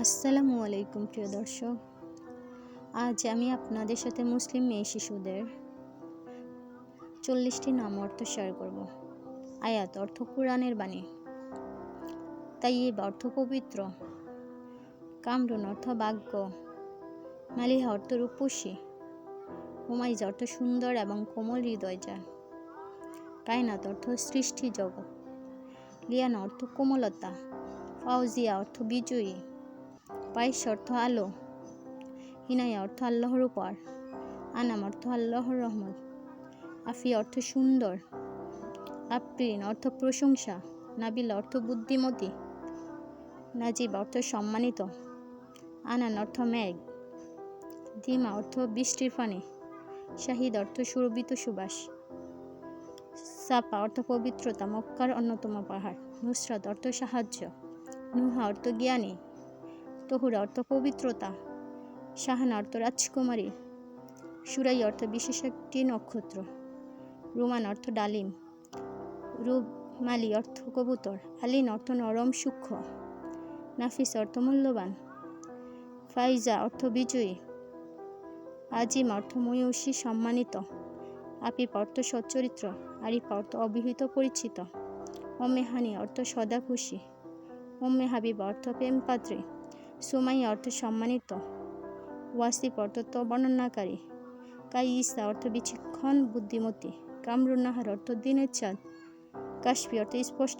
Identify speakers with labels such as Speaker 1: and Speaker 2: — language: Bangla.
Speaker 1: আসসালামু আলাইকুম প্রিয় দর্শক। আজ আমি আপনাদের সাথে মুসলিম মেয়ে শিশুদের 40টি নাম অর্থ শেয়ার করব। আয়াত অর্থ কুরআনের বাণী, তাইয়্যিব অর্থ পবিত্র, কামরুন অর্থ ভাগ্য, মালিহা অর্থ রূপসী, হুমাইজ অর্থ সুন্দর এবং কোমল হৃদয় যার, কায়নাত অর্থ সৃষ্টি জগৎ, লিয়ানা অর্থ কোমলতা, ফাউজিয়া অর্থ বিজয়ী, পায়েস অর্থ আলো, হিনায়া অর্থ আল্লাহর উপর, আনাম অর্থ আল্লাহর রহমত, আফি অর্থ সুন্দর, আফরিন অর্থ প্রশংসা, নাবিল অর্থ বুদ্ধিমতী, নাজিব অর্থ সম্মানিত, আনান অর্থ মেঘ, দিমা অর্থ বৃষ্টির পানি, শাহিদ অর্থ সুরভিত সুবাস, সাফা অর্থ পবিত্রতা, মক্কার অন্যতম পাহাড়, নুসরাত অর্থ সাহায্য, নুহা অর্থ জ্ঞানী, তহুরা অর্থ পবিত্রতা, শাহানা অর্থ রাজকুমারী, সুরাই অর্থ বিশেষ একটি নক্ষত্র, রুমান অর্থ ডালিম, রুমালি অর্থ কবুতর, আলিন অর্থ নরম সূক্ষ্ম, নাফিস অর্থ মূল্যবান, ফাইজা অর্থ বিজয়ী, আজিম অর্থ ময়ূষী সম্মানিত, আপিপ অর্থ সচ্চরিত্র, আরিফা অর্থ অভিহিত পরিচিত, হানি অর্থ সদা খুশি, হাবিব অর্থ প্রেমপাত্রী, সুমাইয়া অর্থ সম্মানিত, ওয়াসিফ অর্থ বর্ণনাকারী, কাইসা অর্থ বিচক্ষণ বুদ্ধিমতী, কামরুন্নাহার অর্থ দিনের চাঁদ, কাশফি অর্থ স্পষ্ট